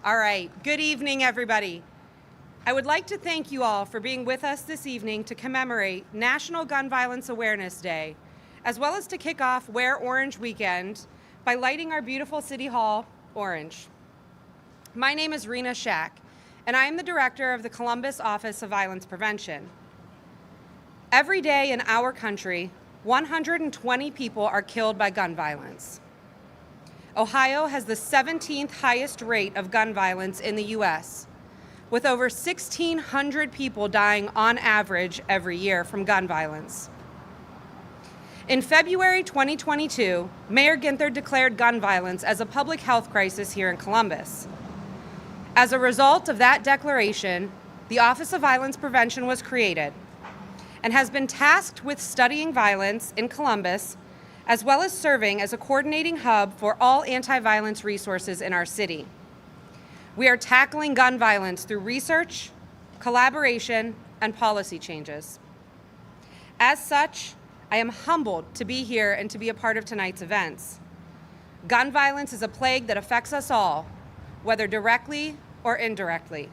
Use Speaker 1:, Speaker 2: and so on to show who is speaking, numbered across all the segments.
Speaker 1: All right, good evening, everybody. I would like to thank you all for being with us this evening to commemorate National Gun Violence Awareness Day, as well as to kick off Wear Orange Weekend by lighting our beautiful City Hall orange. My name is Rena Shak, and I am the director of the Columbus Office of Violence Prevention. Every day in our country, 120 people are killed by gun violence. Ohio has the 17th highest rate of gun violence in the U.S., with over 1,600 people dying on average every year from gun violence. In February 2022, Mayor Ginther declared gun violence as a public health crisis here in Columbus. As a result of that declaration, the Office of Violence Prevention was created and has been tasked with studying violence in Columbus, as well as serving as a coordinating hub for all anti-violence resources in our city. We are tackling gun violence through research, collaboration, and policy changes. As such, I am humbled to be here and to be a part of tonight's events. Gun violence is a plague that affects us all, whether directly or indirectly.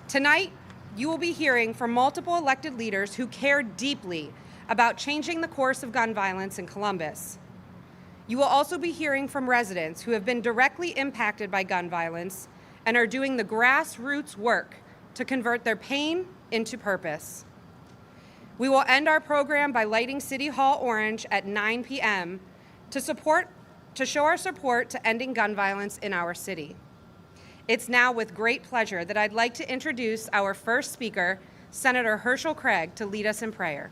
Speaker 1: Tonight, you will be hearing from multiple elected leaders who care deeply about changing the course of gun violence in Columbus. You will also be hearing from residents who have been directly impacted by gun violence and are doing the grassroots work to convert their pain into purpose. We will end our program by lighting City Hall orange at 9 p.m. to show our support to ending gun violence in our city. It's now with great pleasure that I'd like to introduce our first speaker, Senator Hearcel Craig, to lead us in prayer.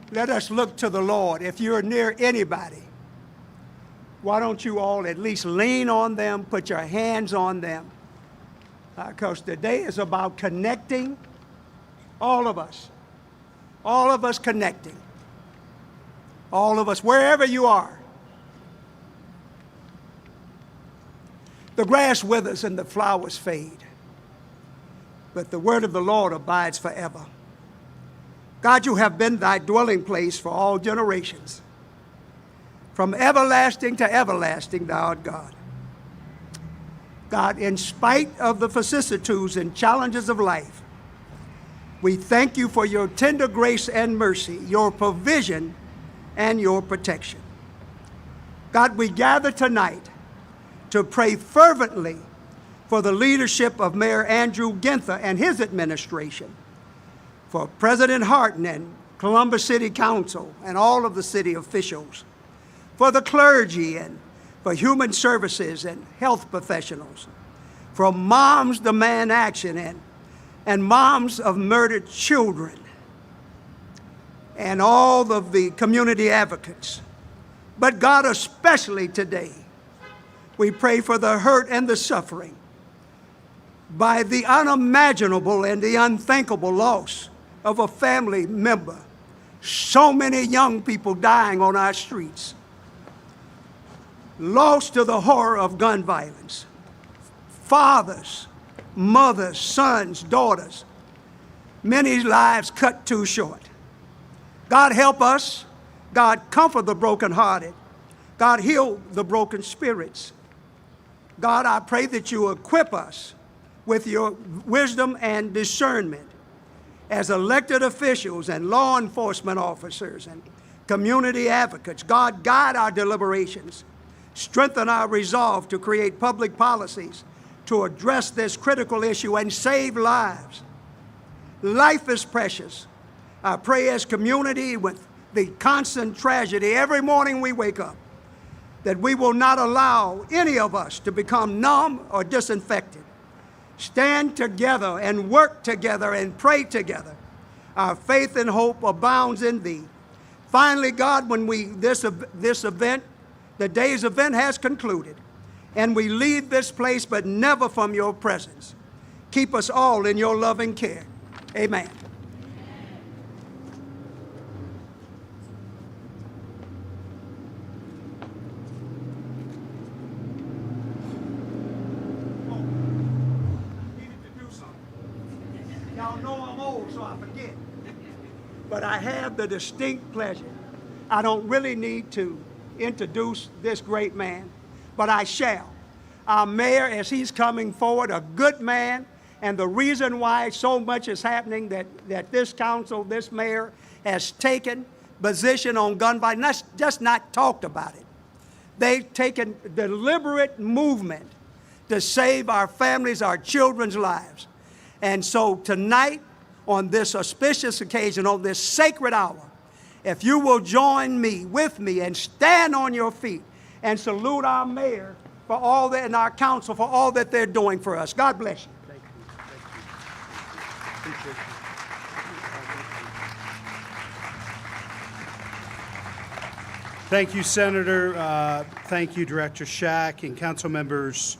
Speaker 2: Let us look to the Lord. If you're near anybody, why don't you all at least lean on them, put your hands on them? Because today is about connecting, all of us connecting. All of us, wherever you are. The grass withers and the flowers fade, but the word of the Lord abides forever. God, you have been thy dwelling place for all generations. From everlasting to everlasting, thou art God. God, in spite of the vicissitudes and challenges of life, we thank you for your tender grace and mercy, your provision and your protection. God, we gather tonight to pray fervently for the leadership of Mayor Andrew Ginther and his administration, for President Harton and Columbus City Council and all of the city officials, for the clergy and for human services and health professionals, for Moms Demand Action and moms of murdered children, and all of the community advocates. But God, especially today, we pray for the hurt and the suffering by the unimaginable and the unthinkable loss of a family member. So many young people dying on our streets, lost to the horror of gun violence. Fathers, mothers, sons, daughters, many lives cut too short. God, help us. God, comfort the brokenhearted. God, heal the broken spirits. God, I pray that you equip us with your wisdom and discernment as elected officials and law enforcement officers and community advocates. God, guide our deliberations. Strengthen our resolve to create public policies to address this critical issue and save lives. Life is precious. I pray as community with the constant tragedy every morning we wake up, that we will not allow any of us to become numb or disinfected. Stand together and work together and pray together. Our faith and hope abounds in thee. Finally, God, when this event, the day's event has concluded, and we leave this place but never from your presence, keep us all in your loving care. Amen. Y'all know I'm old, so I forget. But I have the distinct pleasure. I don't really need to introduce this great man, but I shall. Our mayor, as he's coming forward, a good man, and the reason why so much is happening that this council, this mayor, has taken position on gun violence, just not talked about it. They've taken deliberate movement to save our families, our children's lives. And so tonight, on this auspicious occasion, on this sacred hour, if you will join me, with me, and stand on your feet and salute our mayor for all that, and our council for all that they're doing for us. God bless you.
Speaker 3: Thank you. Thank you. Appreciate you. Thank you, Senator. Thank you, Director Shak and council members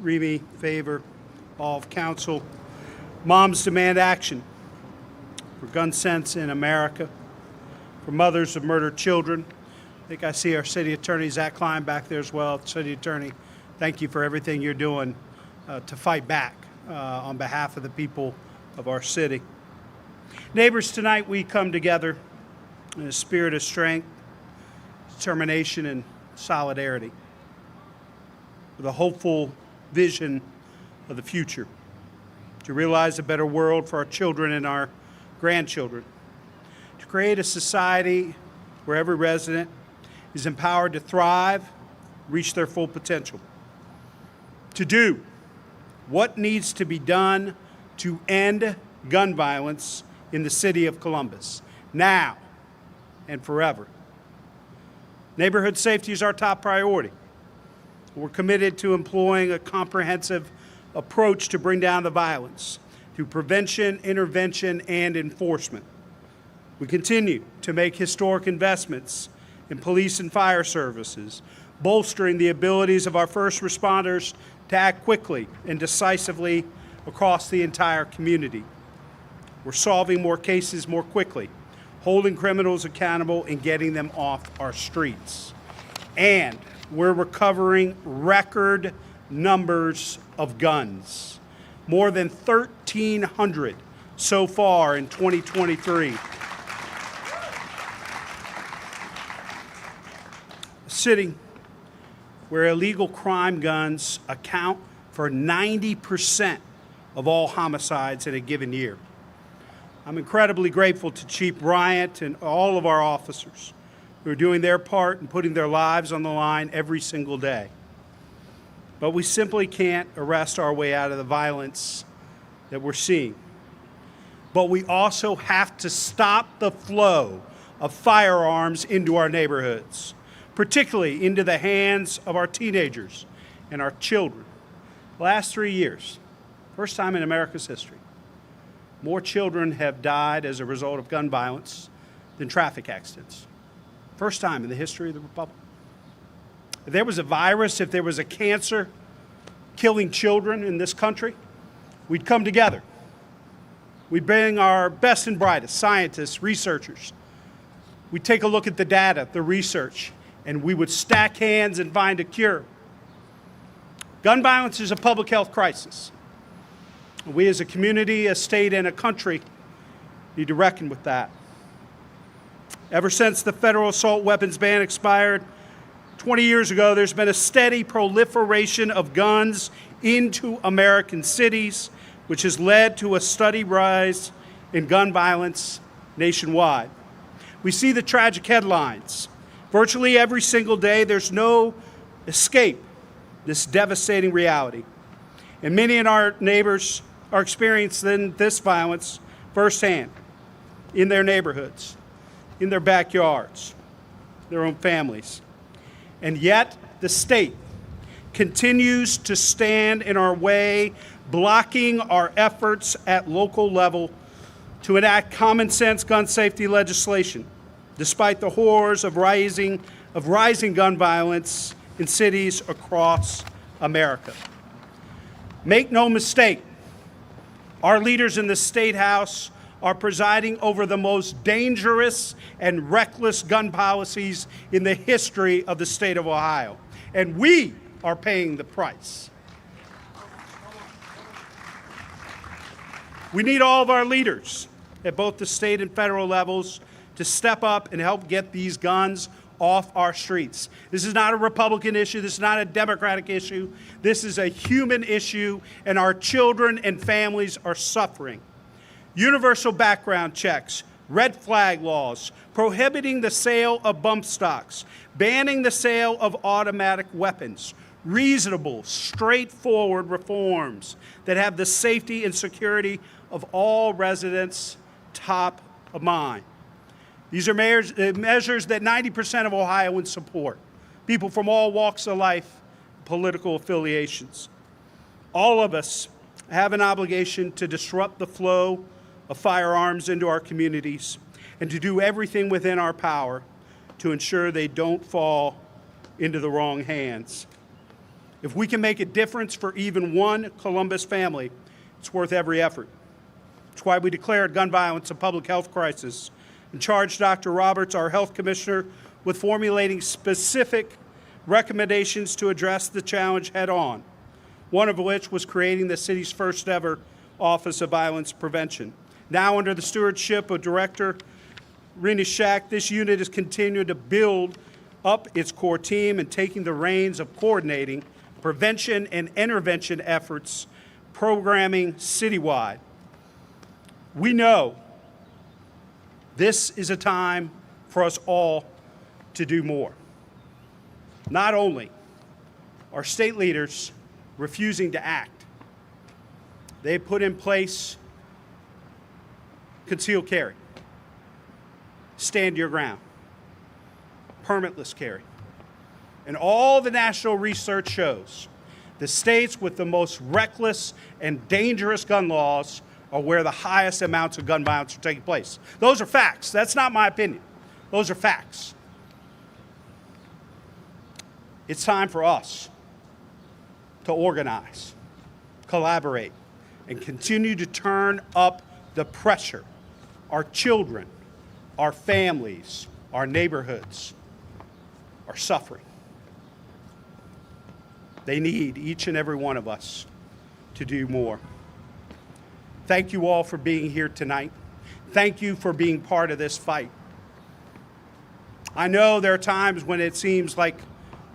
Speaker 3: Remy, Favor, all of council. Moms demand action for gun sense in America, for mothers of murdered children. I think I see our city attorney, Zach Klein, back there as well. City attorney, thank you for everything you're doing to fight back on behalf of the people of our city. Neighbors, tonight we come together in a spirit of strength, determination, and solidarity with a hopeful vision of the future, to realize a better world for our children and our grandchildren, to create a society where every resident is empowered to thrive, reach their full potential, to do what needs to be done to end gun violence in the city of Columbus, now and forever. Neighborhood safety is our top priority. We're committed to employing a comprehensive approach to bring down the violence through prevention, intervention, and enforcement. We continue to make historic investments in police and fire services, bolstering the abilities of our first responders to act quickly and decisively across the entire community. We're solving more cases more quickly, holding criminals accountable and getting them off our streets. And we're recovering record numbers of guns, more than 1,300 so far in 2023. A city where illegal crime guns account for 90% of all homicides in a given year. I'm incredibly grateful to Chief Bryant and all of our officers who are doing their part and putting their lives on the line every single day. But we simply can't arrest our way out of the violence that we're seeing. But we also have to stop the flow of firearms into our neighborhoods, particularly into the hands of our teenagers and our children. The last 3 years, first time in America's history, more children have died as a result of gun violence than traffic accidents. First time in the history of the Republic. If there was a virus, if there was a cancer killing children in this country, we'd come together. We'd bring our best and brightest scientists, researchers. We'd take a look at the data, the research, and we would stack hands and find a cure. Gun violence is a public health crisis. We as a community, a state, and a country need to reckon with that. Ever since the federal assault weapons ban expired 20 years ago, there's been a steady proliferation of guns into American cities, which has led to a steady rise in gun violence nationwide. We see the tragic headlines. Virtually every single day, there's no escape this devastating reality. And many of our neighbors are experiencing this violence firsthand in their neighborhoods, in their backyards, their own families. And yet, the state continues to stand in our way, blocking our efforts at local level to enact common sense gun safety legislation, despite the horrors of rising gun violence in cities across America. Make no mistake, our leaders in the State House are presiding over the most dangerous and reckless gun policies in the history of the state of Ohio. And we are paying the price. We need all of our leaders at both the state and federal levels to step up and help get these guns off our streets. This is not a Republican issue. This is not a Democratic issue. This is a human issue, and our children and families are suffering. Universal background checks, red flag laws, prohibiting the sale of bump stocks, banning the sale of automatic weapons, reasonable, straightforward reforms that have the safety and security of all residents top of mind. These are measures that 90% of Ohioans support, people from all walks of life, political affiliations. All of us have an obligation to disrupt the flow of firearms into our communities and to do everything within our power to ensure they don't fall into the wrong hands. If we can make a difference for even one Columbus family, it's worth every effort. That's why we declared gun violence a public health crisis and charged Dr. Roberts, our health commissioner, with formulating specific recommendations to address the challenge head on, one of which was creating the city's first ever Office of Violence Prevention. Now under the stewardship of Director Rena Shak, this unit is continuing to build up its core team and taking the reins of coordinating prevention and intervention efforts, programming citywide. We know this is a time for us all to do more. Not only are state leaders refusing to act, they put in place concealed carry, stand your ground, permitless carry. And all the national research shows the states with the most reckless and dangerous gun laws are where the highest amounts of gun violence are taking place. Those are facts. That's not my opinion. Those are facts. It's time for us to organize, collaborate, and continue to turn up the pressure. Our children, our families, our neighborhoods are suffering. They need each and every one of us to do more. Thank you all for being here tonight. Thank you for being part of this fight. I know there are times when it seems like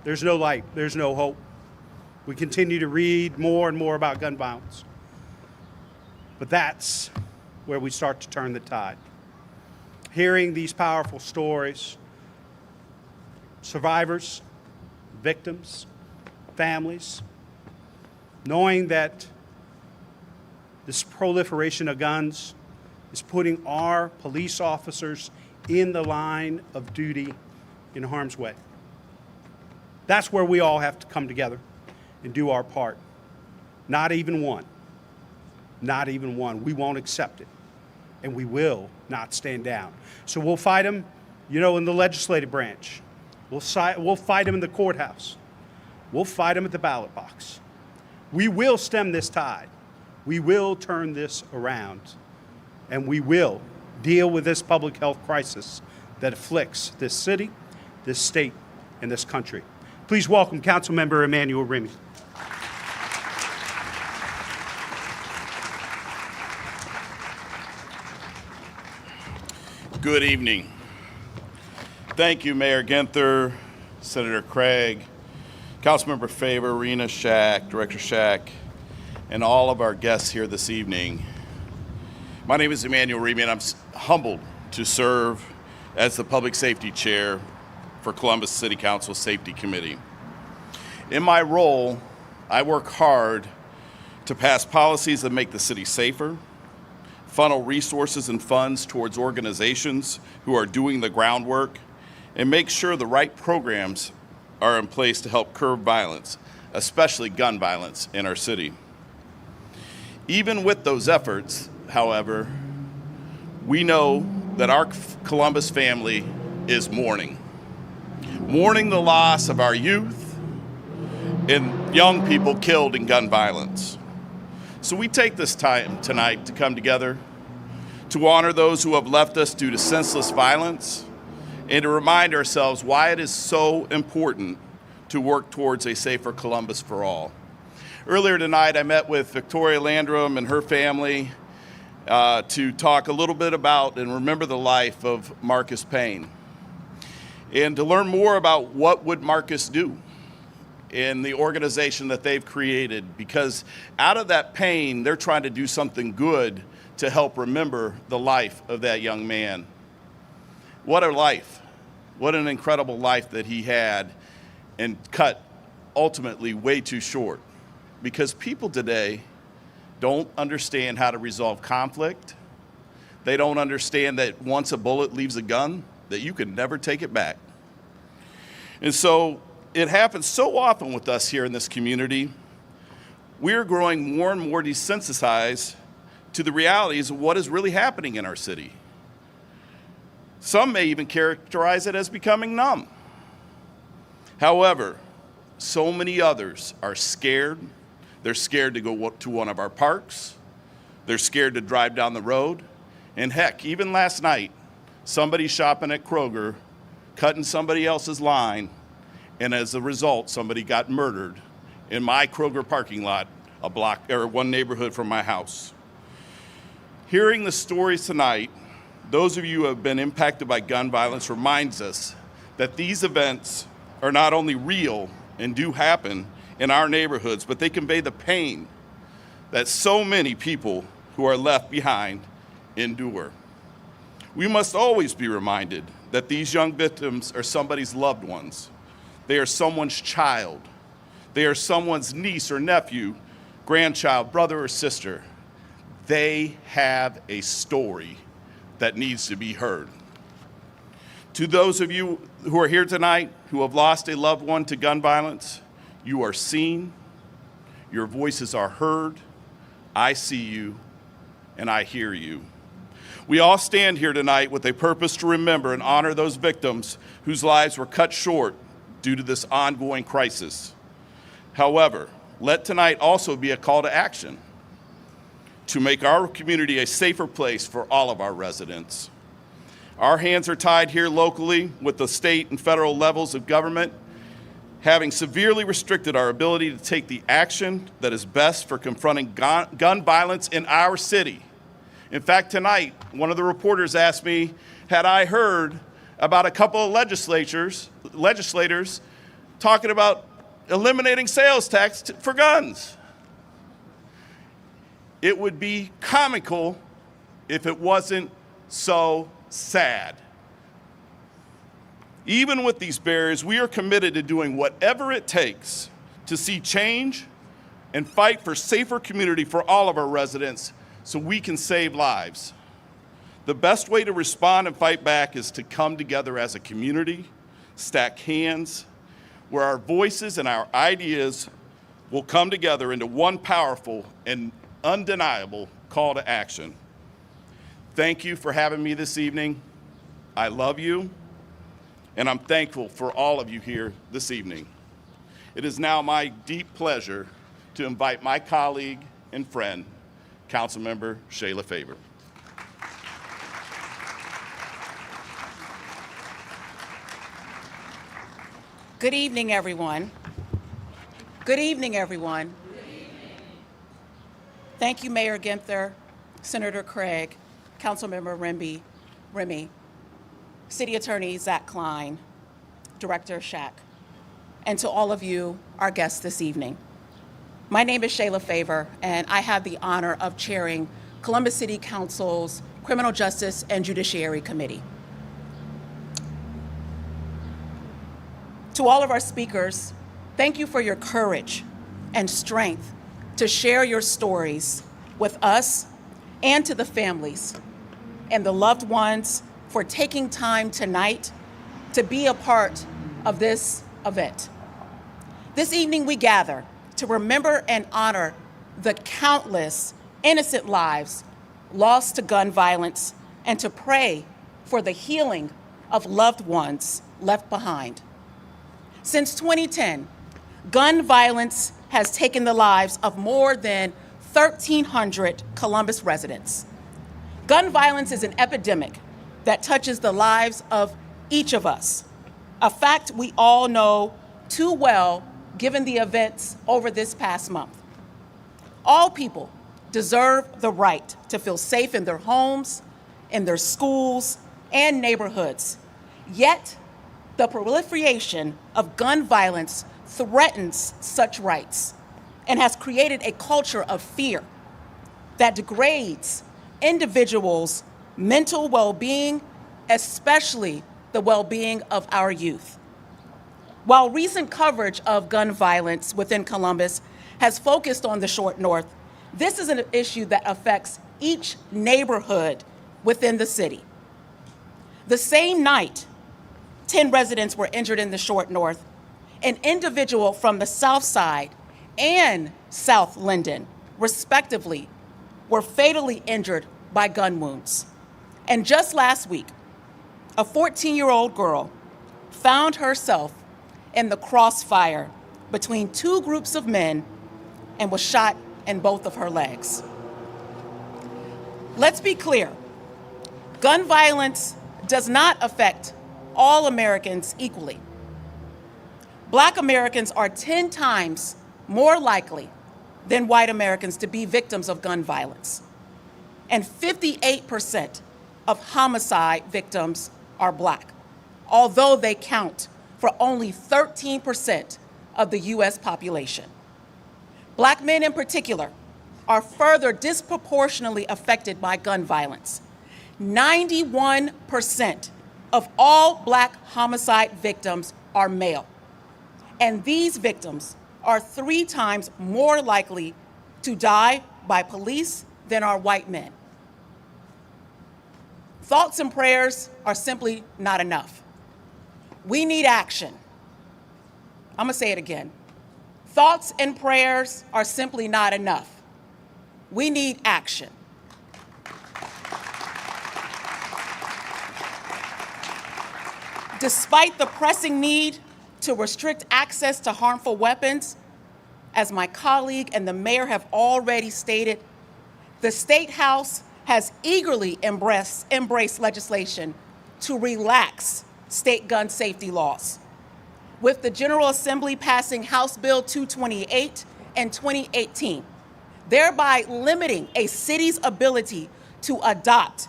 Speaker 3: there's no light, there's no hope. We continue to read more and more about gun violence. But that's where we start to turn the tide. Hearing these powerful stories, survivors, victims, families, knowing that this proliferation of guns is putting our police officers in the line of duty in harm's way. That's where we all have to come together and do our part. Not even one. Not even one. We won't accept it. And we will not stand down. So we'll fight them, in the legislative branch. We'll fight them in the courthouse. We'll fight them at the ballot box. We will stem this tide. We will turn this around. And we will deal with this public health crisis that afflicts this city, this state, and this country. Please welcome Councilmember Emmanuel Remy.
Speaker 4: Good evening. Thank you, Mayor Ginther, Senator Craig, Councilmember Favor, Rena, Shak, Director Shak, and all of our guests here this evening. My name is Emmanuel Remy, and I'm humbled to serve as the Public Safety Chair for Columbus City Council Safety Committee. In my role, I work hard to pass policies that make the city safer, funnel resources and funds towards organizations who are doing the groundwork, and make sure the right programs are in place to help curb violence, especially gun violence in our city. Even with those efforts, however, we know that our Columbus family is mourning the loss of our youth and young people killed in gun violence. So we take this time tonight to come together to honor those who have left us due to senseless violence and to remind ourselves why it is so important to work towards a safer Columbus for all. Earlier tonight, I met with Victoria Landrum and her family to talk a little bit about and remember the life of Marcus Payne, and to learn more about what would Marcus do in the organization that they've created, because out of that pain, they're trying to do something good to help remember the life of that young man. What a life. What an incredible life that he had, and cut ultimately way too short, because people today don't understand how to resolve conflict. They don't understand that once a bullet leaves a gun, that you can never take it back. And so it happens so often with us here in this community. We're growing more and more desensitized to the realities of what is really happening in our city. Some may even characterize it as becoming numb. However, so many others are scared. They're scared to go to one of our parks. They're scared to drive down the road. And heck, even last night, somebody shopping at Kroger, cutting somebody else's line, and as a result, somebody got murdered in my Kroger parking lot, a block or one neighborhood from my house. Hearing the stories tonight, those of you who have been impacted by gun violence, reminds us that these events are not only real and do happen in our neighborhoods, but they convey the pain that so many people who are left behind endure. We must always be reminded that these young victims are somebody's loved ones. They are someone's child. They are someone's niece or nephew, grandchild, brother or sister. They have a story that needs to be heard. To those of you who are here tonight who have lost a loved one to gun violence, you are seen, your voices are heard, I see you, and I hear you. We all stand here tonight with a purpose to remember and honor those victims whose lives were cut short due to this ongoing crisis. However, let tonight also be a call to action to make our community a safer place for all of our residents. Our hands are tied here locally with the state and federal levels of government, having severely restricted our ability to take the action that is best for confronting gun violence in our city. In fact, tonight, one of the reporters asked me, had I heard about a couple of legislators talking about eliminating sales tax for guns. It would be comical if it wasn't so sad. Even with these barriers, we are committed to doing whatever it takes to see change and fight for safer community for all of our residents so we can save lives. The best way to respond and fight back is to come together as a community, stack hands, where our voices and our ideas will come together into one powerful and undeniable call to action. Thank you for having me this evening. I love you, and I'm thankful for all of you here this evening. It is now my deep pleasure to invite my colleague and friend, Councilmember Shayla Favor.
Speaker 5: Good evening, everyone. Good evening, everyone. Thank you, Mayor Ginther, Senator Craig, Councilmember Remy, City Attorney Zach Klein, Director Shak, and to all of you, our guests this evening. My name is Shayla Favor, and I have the honor of chairing Columbus City Council's Criminal Justice and Judiciary Committee. To all of our speakers, thank you for your courage and strength to share your stories with us, and to the families and the loved ones for taking time tonight to be a part of this event. This evening we gather to remember and honor the countless innocent lives lost to gun violence and to pray for the healing of loved ones left behind. Since 2010, gun violence has taken the lives of more than 1,300 Columbus residents. Gun violence is an epidemic that touches the lives of each of us, a fact we all know too well given the events over this past month. All people deserve the right to feel safe in their homes, in their schools, and neighborhoods. Yet, the proliferation of gun violence threatens such rights and has created a culture of fear that degrades individuals' mental well-being, especially the well-being of our youth. While recent coverage of gun violence within Columbus has focused on the Short North, this is an issue that affects each neighborhood within the city. The same night 10 residents were injured in the Short North, an individual from the South Side and South Linden, respectively, were fatally injured by gun wounds. And just last week, a 14-year-old girl found herself in the crossfire between two groups of men and was shot in both of her legs. Let's be clear, gun violence does not affect all Americans equally. Black Americans are 10 times more likely than white Americans to be victims of gun violence. And 58% of homicide victims are Black, although they count for only 13% of the US population. Black men in particular are further disproportionately affected by gun violence. 91% of all Black homicide victims are male, and these victims are 3 times more likely to die by police than are white men. Thoughts and prayers are simply not enough. We need action. I'm gonna say it again. Thoughts and prayers are simply not enough. We need action. Despite the pressing need to restrict access to harmful weapons, as my colleague and the mayor have already stated, the State House has eagerly embraced legislation to relax state gun safety laws, with the General Assembly passing House Bill 228 in 2018, thereby limiting a city's ability to adopt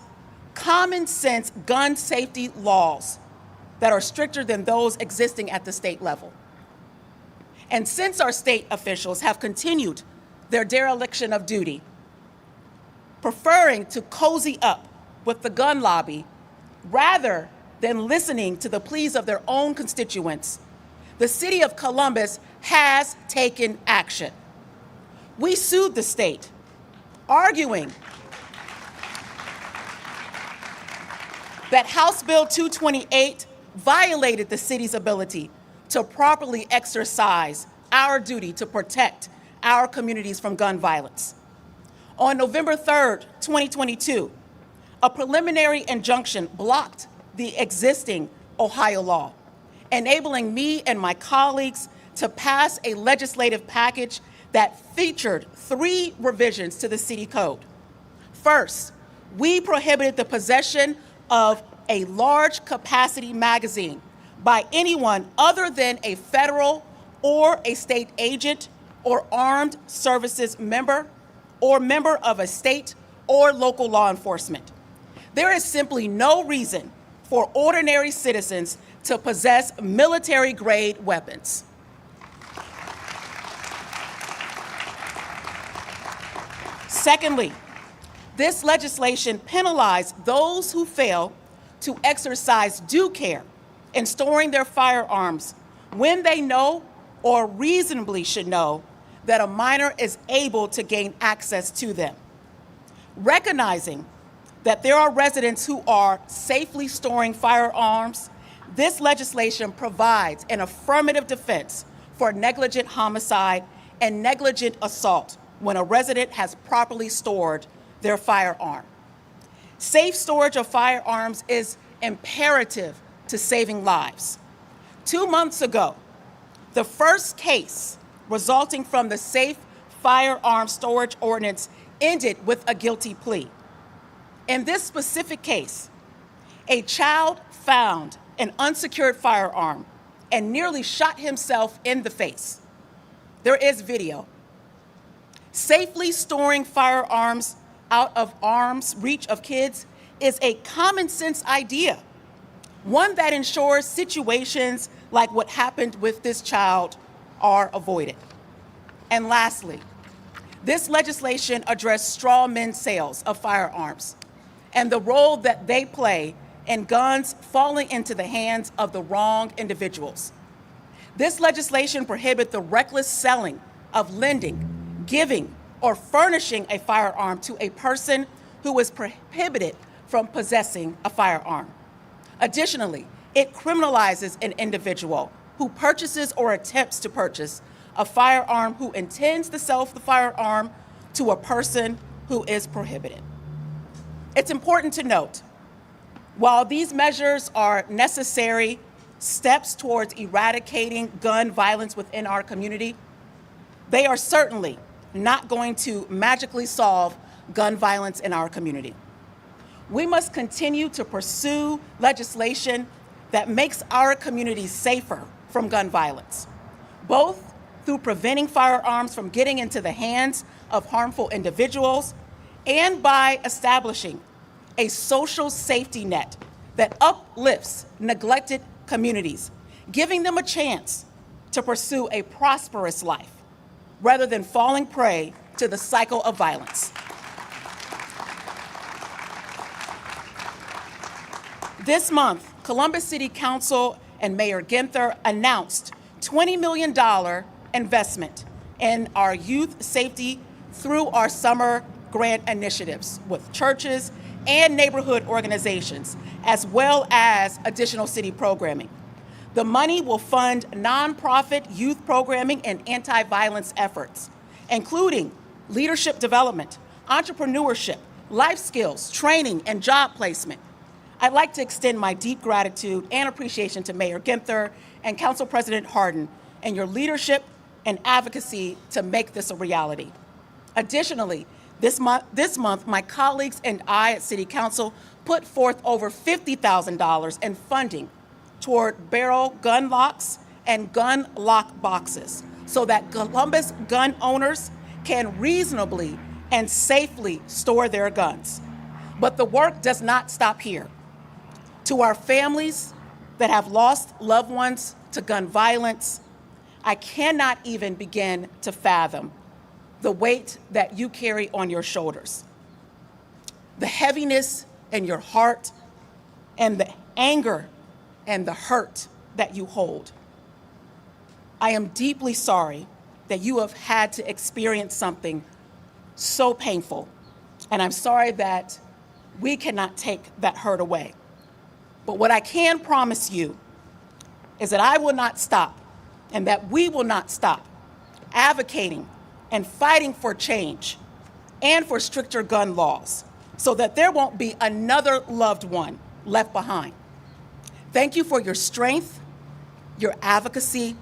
Speaker 5: common sense gun safety laws that are stricter than those existing at the state level. And since our state officials have continued their dereliction of duty, preferring to cozy up with the gun lobby rather than listening to the pleas of their own constituents, the city of Columbus has taken action. We sued the state, arguing that House Bill 228 violated the city's ability to properly exercise our duty to protect our communities from gun violence. On November 3rd, 2022, a preliminary injunction blocked the existing Ohio law, enabling me and my colleagues to pass a legislative package that featured 3 revisions to the city code. First, we prohibited the possession of a large capacity magazine by anyone other than a federal or a state agent or armed services member or member of a state or local law enforcement. There is simply no reason for ordinary citizens to possess military-grade weapons. Secondly, this legislation penalized those who fail to exercise due care in storing their firearms when they know or reasonably should know that a minor is able to gain access to them. Recognizing that there are residents who are safely storing firearms, this legislation provides an affirmative defense for negligent homicide and negligent assault when a resident has properly stored their firearm. Safe storage of firearms is imperative to saving lives. 2 months ago, the first case resulting from the Safe Firearm Storage Ordinance ended with a guilty plea. In this specific case, a child found an unsecured firearm and nearly shot himself in the face. There is video. Safely storing firearms out of arm's reach of kids is a common sense idea, one that ensures situations like what happened with this child are avoided. And lastly, this legislation addressed straw men sales of firearms and the role that they play in guns falling into the hands of the wrong individuals. This legislation prohibits the reckless selling of lending, giving, or furnishing a firearm to a person who is prohibited from possessing a firearm. Additionally, it criminalizes an individual who purchases or attempts to purchase a firearm who intends to sell the firearm to a person who is prohibited. It's important to note, while these measures are necessary steps towards eradicating gun violence within our community, they are certainly not going to magically solve gun violence in our community. We must continue to pursue legislation that makes our community safer from gun violence, both through preventing firearms from getting into the hands of harmful individuals and by establishing a social safety net that uplifts neglected communities, giving them a chance to pursue a prosperous life rather than falling prey to the cycle of violence. This month, Columbus City Council and Mayor Ginther announced $20 million investment in our youth safety through our summer grant initiatives with churches and neighborhood organizations, as well as additional city programming. The money will fund nonprofit youth programming and anti-violence efforts, including leadership development, entrepreneurship, life skills, training, and job placement. I'd like to extend my deep gratitude and appreciation to Mayor Ginther and Council President Hardin and your leadership and advocacy to make this a reality. Additionally, this month, my colleagues and I at City Council put forth over $50,000 in funding toward barrel gun locks and gun lock boxes so that Columbus gun owners can reasonably and safely store their guns. But the work does not stop here. To our families that have lost loved ones to gun violence, I cannot even begin to fathom the weight that you carry on your shoulders, the heaviness in your heart, and the anger and the hurt that you hold. I am deeply sorry that you have had to experience something so painful, and I'm sorry that we cannot take that hurt away. But what I can promise you is that I will not stop, and that we will not stop advocating and fighting for change and for stricter gun laws so that there won't be another loved one left behind. Thank you for your strength, your advocacy,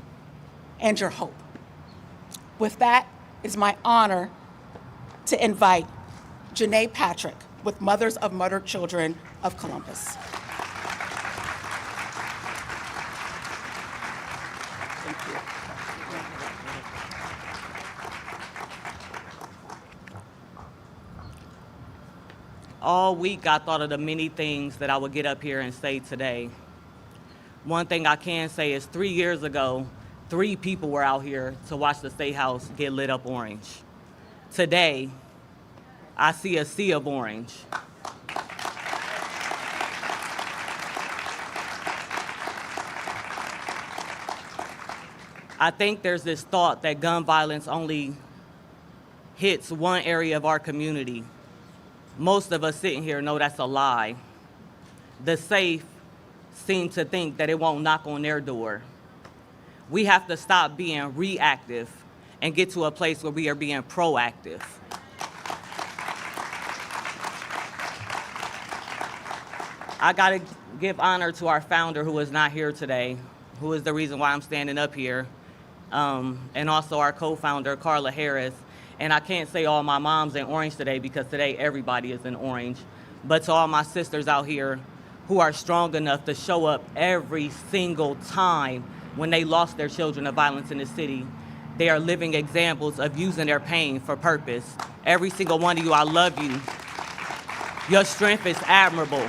Speaker 5: and your hope. With that, it's my honor to invite Janae Patrick with Mothers of Murdered Children of Columbus.
Speaker 6: All week, I thought of the many things that I would get up here and say today. One thing I can say is 3 years ago, 3 people were out here to watch the State House get lit up orange. Today, I see a sea of orange. I think there's this thought that gun violence only hits one area of our community. Most of us sitting here know that's a lie. The safe seem to think that it won't knock on their door. We have to stop being reactive and get to a place where we are being proactive. I gotta give honor to our founder who is not here today, who is the reason why I'm standing up here, and also our co-founder, Carla Harris. And I can't say all my moms in orange today because today everybody is in orange. But to all my sisters out here who are strong enough to show up every single time when they lost their children to violence in the city They are living examples of using their pain for purpose. Every single one of you, I love you. Your strength is admirable.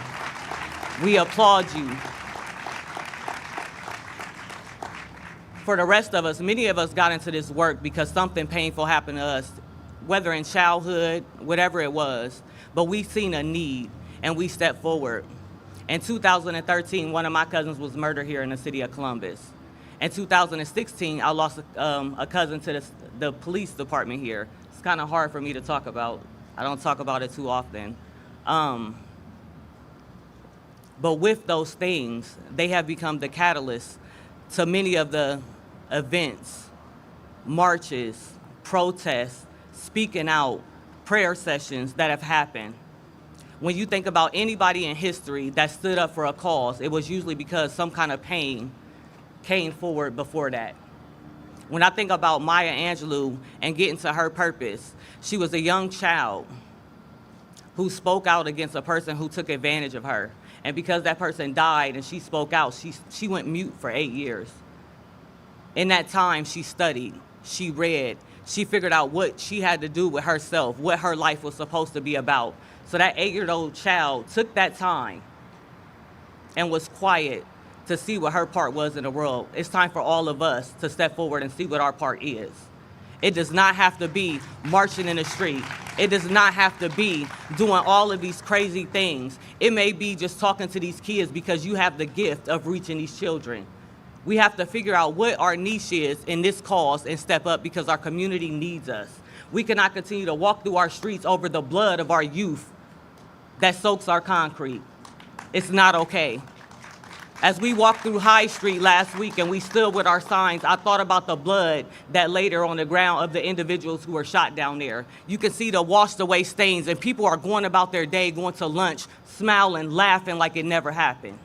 Speaker 6: We applaud you. For the rest of us, many of us got into this work because something painful happened to us, whether in childhood, whatever it was, but we've seen a need and we stepped forward. In 2013, one of my cousins was murdered here in the city of Columbus. In 2016, I lost a cousin to the police department here. It's kind of hard for me to talk about. I don't talk about it too often. But with those things, they have become the catalyst to many of the events, marches, protests, speaking out, prayer sessions that have happened. When you think about anybody in history that stood up for a cause, it was usually because some kind of pain came forward before that. When I think about Maya Angelou and getting to her purpose, she was a young child who spoke out against a person who took advantage of her. And because that person died and she spoke out, she went mute for 8 years. In that time, she studied, she read, she figured out what she had to do with herself, what her life was supposed to be about. So that 8-year-old child took that time and was quiet to see what her part was in the world. It's time for all of us to step forward and see what our part is. It does not have to be marching in the street. It does not have to be doing all of these crazy things. It may be just talking to these kids because you have the gift of reaching these children. We have to figure out what our niche is in this cause and step up because our community needs us. We cannot continue to walk through our streets over the blood of our youth that soaks our concrete. It's not okay. As we walked through High Street last week and we stood with our signs, I thought about the blood that laid on the ground of the individuals who were shot down there. You can see the washed away stains and people are going about their day, going to lunch, smiling, laughing like it never happened.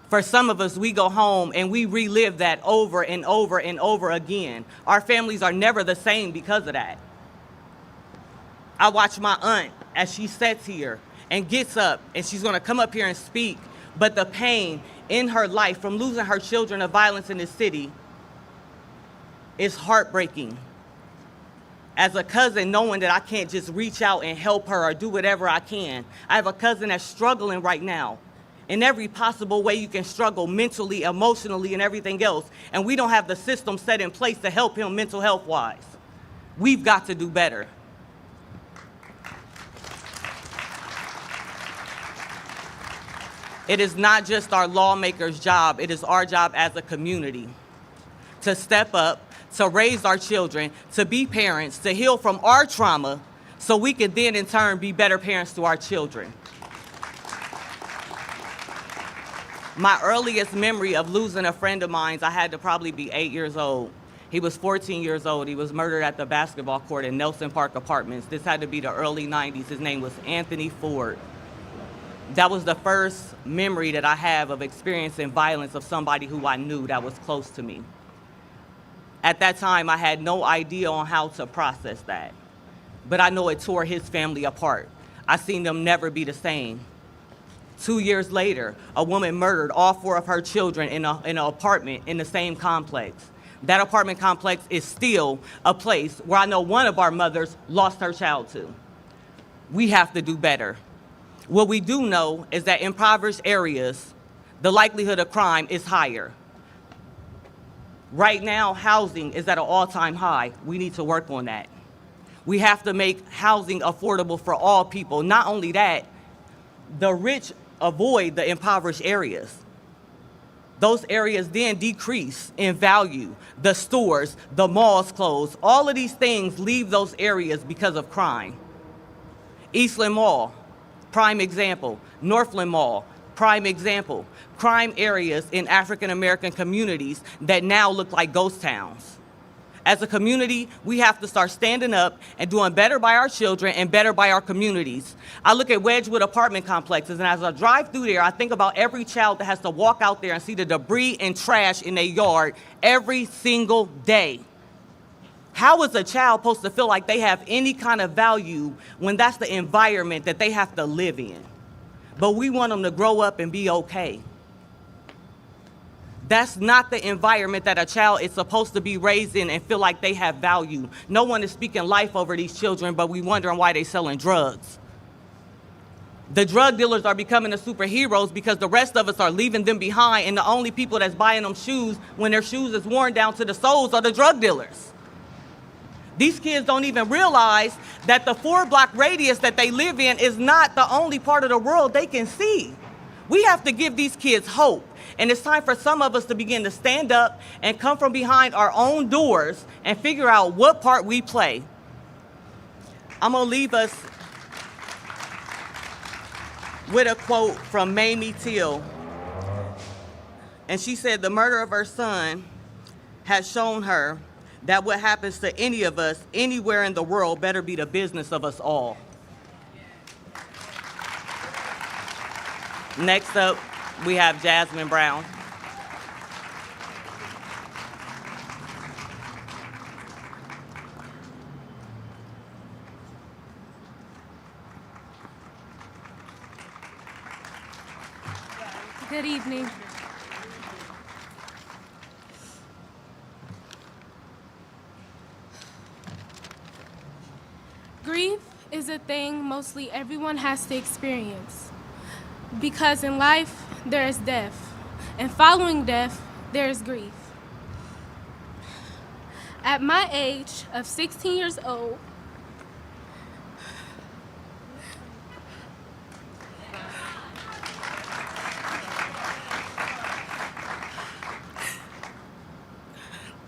Speaker 6: For some of us, we go home and we relive that over and over and over again. Our families are never the same because of that. I watch my aunt as she sits here and gets up and she's gonna come up here and speak. But the pain in her life from losing her children to violence in this city is heartbreaking. As a cousin, knowing that I can't just reach out and help her or do whatever I can. I have a cousin that's struggling right now in every possible way you can struggle mentally, emotionally, and everything else. And we don't have the system set in place to help him mental health-wise. We've got to do better. It is not just our lawmakers' job, it is our job as a community to step up, to raise our children, to be parents, to heal from our trauma, so we can then in turn be better parents to our children. My earliest memory of losing a friend of mine, I had to probably be 8 years old. He was 14 years old. He was murdered at the basketball court in Nelson Park Apartments. This had to be the early 90s. His name was Anthony Ford. That was the first memory that I have of experiencing violence of somebody who I knew that was close to me. At that time, I had no idea on how to process that. But I know it tore his family apart. I seen them never be the same. 2 years later, a woman murdered all 4 of her children in an apartment in the same complex. That apartment complex is still a place where I know one of our mothers lost her child to. We have to do better. What we do know is that in impoverished areas, the likelihood of crime is higher. Right now, housing is at an all-time high. We need to work on that. We have to make housing affordable for all people. Not only that, the rich avoid the impoverished areas. Those areas then decrease in value. The stores, the malls close. All of these things leave those areas because of crime. Eastland Mall, prime example. Northland Mall, prime example. Crime areas in African American communities that now look like ghost towns. As a community, we have to start standing up and doing better by our children and better by our communities. I look at Wedgwood apartment complexes, and as I drive through there, I think about every child that has to walk out there and see the debris and trash in their yard every single day. How is a child supposed to feel like they have any kind of value when that's the environment that they have to live in? But we want them to grow up and be okay. That's not the environment that a child is supposed to be raised in and feel like they have value. No one is speaking life over these children, but we wondering why they selling drugs. The drug dealers are becoming the superheroes because the rest of us are leaving them behind, and the only people that's buying them shoes when their shoes is worn down to the soles are the drug dealers. These kids don't even realize that the 4-block radius that they live in is not the only part of the world they can see. We have to give these kids hope. And it's time for some of us to begin to stand up and come from behind our own doors and figure out what part we play. I'm going to leave us with a quote from Mamie Till. And she said, the murder of her son has shown her that what happens to any of us anywhere in the world better be the business of us all. Next up, we have Jasmine Brown.
Speaker 7: Good evening. Grief is a thing mostly everyone has to experience. Because in life, there is death, and following death, there is grief. At my age of 16 years old,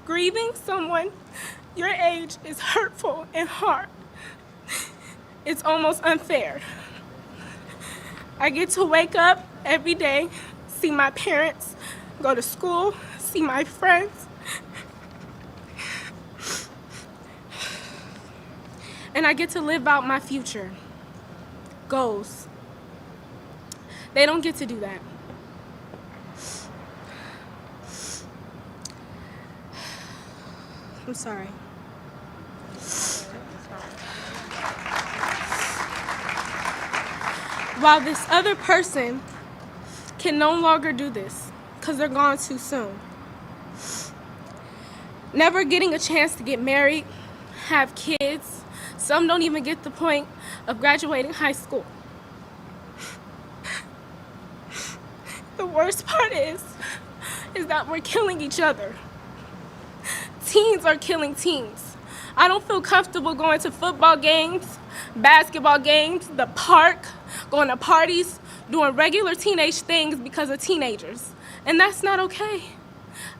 Speaker 7: grieving someone your age is hurtful and hard. It's almost unfair. I get to wake up every day, see my parents, go to school, see my friends. And I get to live out my future, goals. They don't get to do that. I'm sorry. While this other person can no longer do this because they're gone too soon. Never getting a chance to get married, have kids. Some don't even get the point of graduating high school. The worst part is that we're killing each other. Teens are killing teens. I don't feel comfortable going to football games, basketball games, the park, going to parties, doing regular teenage things because of teenagers. And that's not okay.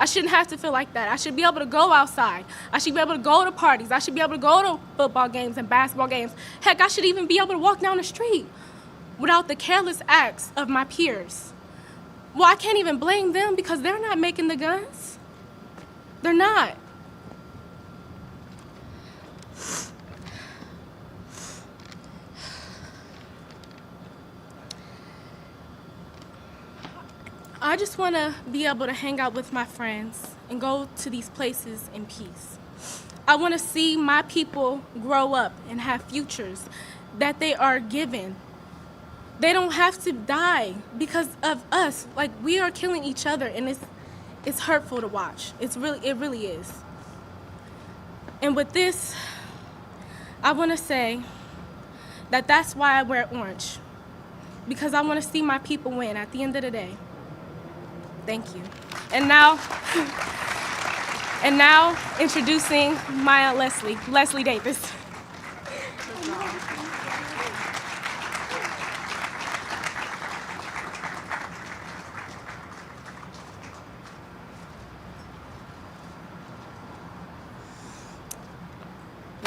Speaker 7: I shouldn't have to feel like that. I should be able to go outside. I should be able to go to parties. I should be able to go to football games and basketball games. Heck, I should even be able to walk down the street without the careless acts of my peers. Well, I can't even blame them because they're not making the guns. They're not. I just want to be able to hang out with my friends and go to these places in peace. I want to see my people grow up and have futures that they are given. They don't have to die because of us. Like, we are killing each other, and it's hurtful to watch. It really is. And with this, I want to say that that's why I wear orange, because I want to see my people win at the end of the day. Thank you. And now introducing my Aunt Leslie Davis.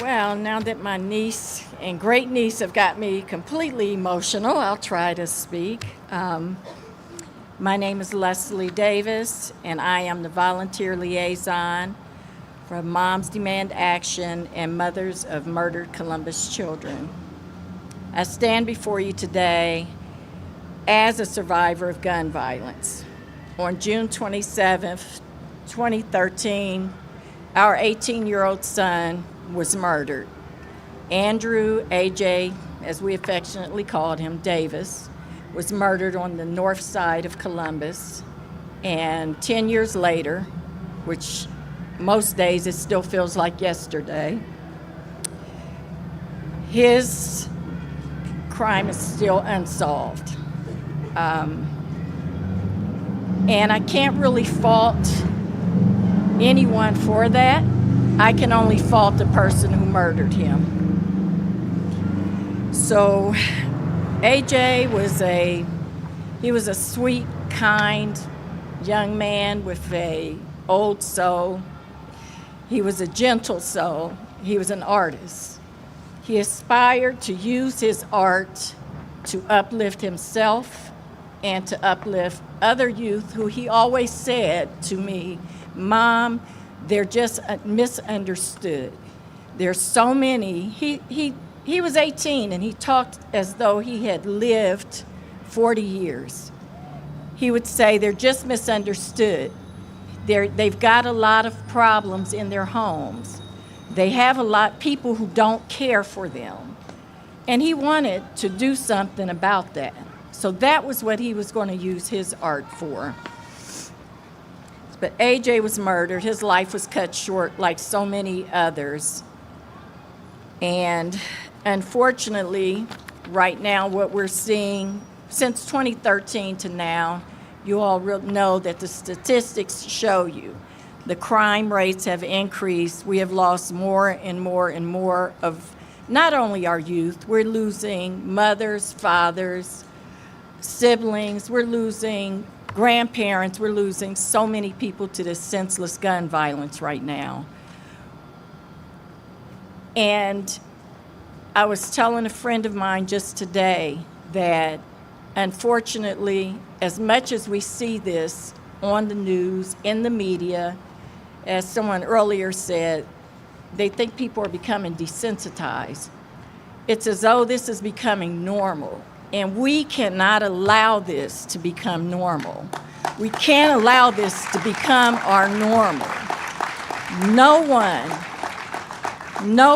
Speaker 8: Well, now that my niece and great niece have got me completely emotional, I'll try to speak. My name is Leslie Davis, and I am the volunteer liaison for Moms Demand Action and Mothers of Murdered Columbus Children. I stand before you today as a survivor of gun violence. On June 27th, 2013, our 18-year-old son was murdered. Andrew A.J., as we affectionately called him, Davis, was murdered on the north side of Columbus. And 10 years later, which most days it still feels like yesterday, his crime is still unsolved. And I can't really fault anyone for that. I can only fault the person who murdered him. So AJ was a sweet, kind young man with a old soul. He was a gentle soul. He was an artist. He aspired to use his art to uplift himself and to uplift other youth who he always said to me, Mom, they're just misunderstood. There's so many. He was 18 and he talked as though he had lived 40 years. He would say they're just misunderstood. They've got a lot of problems in their homes. They have a lot of people who don't care for them. And he wanted to do something about that. So that was what he was going to use his art for. But AJ was murdered. His life was cut short like so many others. And unfortunately, right now, what we're seeing since 2013 to now, you all know that the statistics show you the crime rates have increased. We have lost more and more and more of not only our youth, we're losing mothers, fathers, siblings, we're losing grandparents, we're losing so many people to this senseless gun violence right now. And I was telling a friend of mine just today that unfortunately, as much as we see this on the news, in the media, as someone earlier said, they think people are becoming desensitized. It's as though this is becoming normal, and we cannot allow this to become normal. We can't allow this to become our normal. No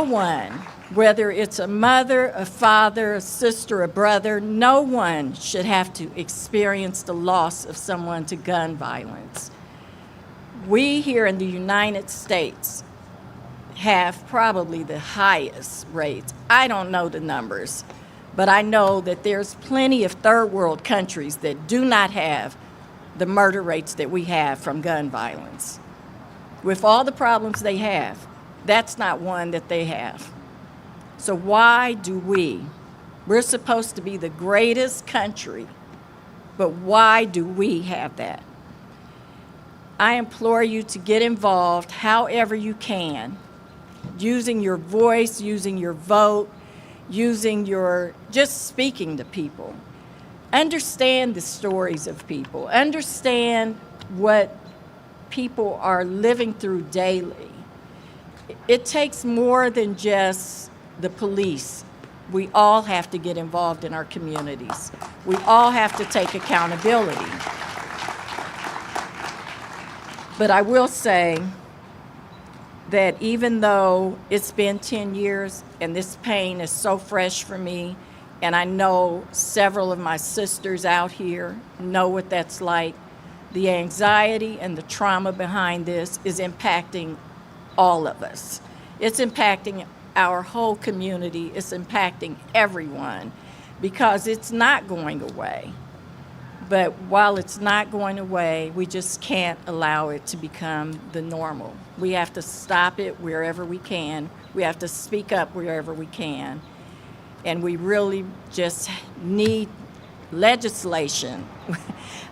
Speaker 8: one, whether it's a mother, a father, a sister, a brother, no one should have to experience the loss of someone to gun violence. We here in the United States have probably the highest rates. I don't know the numbers, but I know that there's plenty of third world countries that do not have the murder rates that we have from gun violence. With all the problems they have, that's not one that they have. So why do we're supposed to be the greatest country, but why do we have that? I implore you to get involved however you can, using your voice, using your vote, just speaking to people. Understand the stories of people. Understand what people are living through daily. It takes more than just the police. We all have to get involved in our communities. We all have to take accountability. But I will say that even though it's been 10 years and this pain is so fresh for me, and I know several of my sisters out here know what that's like, the anxiety and the trauma behind this is impacting all of us. It's impacting our whole community. It's impacting everyone because it's not going away. But while it's not going away, we just can't allow it to become the normal. We have to stop it wherever we can. We have to speak up wherever we can. And we really just need legislation.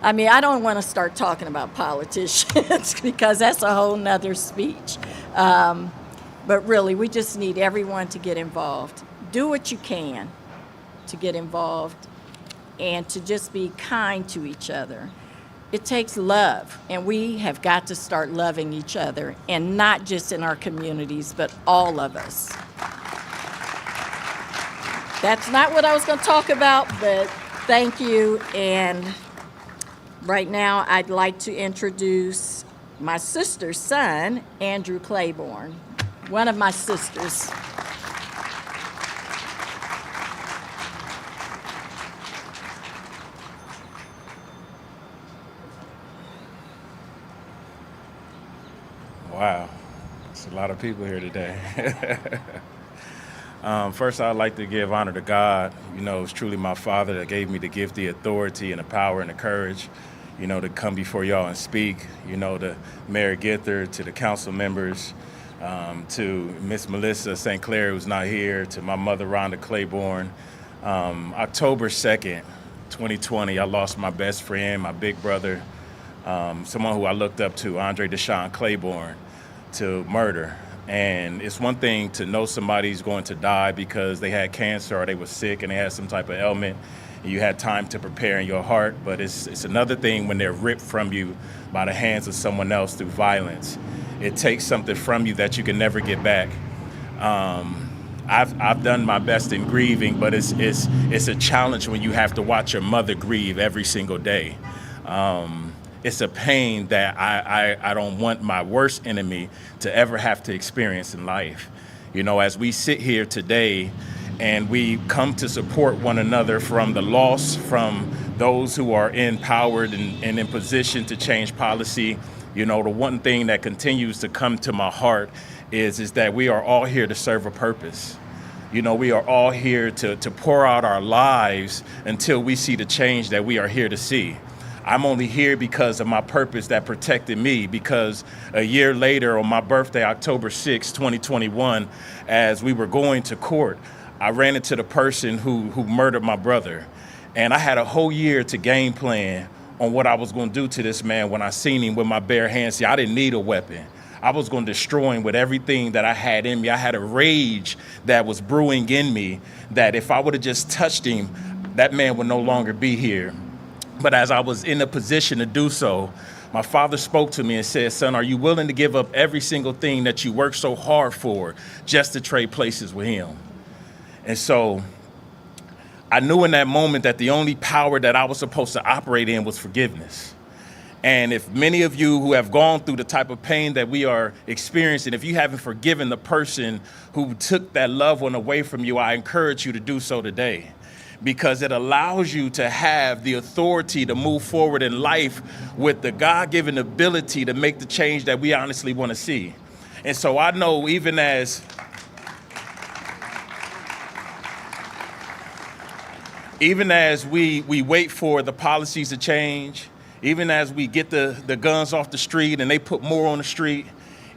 Speaker 8: I mean, I don't want to start talking about politicians because that's a whole nother speech. But really, we just need everyone to get involved. Do what you can to get involved and to just be kind to each other. It takes love, and we have got to start loving each other, and not just in our communities, but all of us. That's not what I was going to talk about, but thank you. And right now, I'd like to introduce my sister's son, Andrew Claiborne, one of my sisters.
Speaker 9: Wow, it's a lot of people here today. First, I'd like to give honor to God. You know, it's truly my Father that gave me the gift, the authority, and the power and the courage, you know, to come before y'all and speak. You know, to Mayor Ginther, to the council members, to Miss Melissa St. Clair, who's not here, to my mother, Rhonda Claiborne. October 2nd, 2020, I lost my best friend, my big brother, someone who I looked up to, Andre Deshaun Claiborne, to murder. And it's one thing to know somebody's going to die because they had cancer or they were sick and they had some type of ailment and you had time to prepare in your heart, but it's another thing when they're ripped from you by the hands of someone else through violence. It takes something from you that you can never get back. I've done my best in grieving, but it's a challenge when you have to watch your mother grieve every single day. It's a pain that I don't want my worst enemy to ever have to experience in life. You know, as we sit here today and we come to support one another from the loss, from those who are empowered and in position to change policy, you know, the one thing that continues to come to my heart is that we are all here to serve a purpose. You know, we are all here to pour out our lives until we see the change that we are here to see. I'm only here because of my purpose that protected me, because a year later on my birthday, October 6, 2021, as we were going to court, I ran into the person who murdered my brother. And I had a whole year to game plan on what I was going to do to this man when I seen him with my bare hands. See, I didn't need a weapon. I was going to destroy him with everything that I had in me. I had a rage that was brewing in me that if I would have just touched him, that man would no longer be here. But as I was in a position to do so, my father spoke to me and said, son, are you willing to give up every single thing that you worked so hard for just to trade places with him? And so I knew in that moment that the only power that I was supposed to operate in was forgiveness. And if many of you who have gone through the type of pain that we are experiencing, if you haven't forgiven the person who took that loved one away from you, I encourage you to do so today, because it allows you to have the authority to move forward in life with the God-given ability to make the change that we honestly want to see. And so I know even as we wait for the policies to change, even as we get the guns off the street and they put more on the street,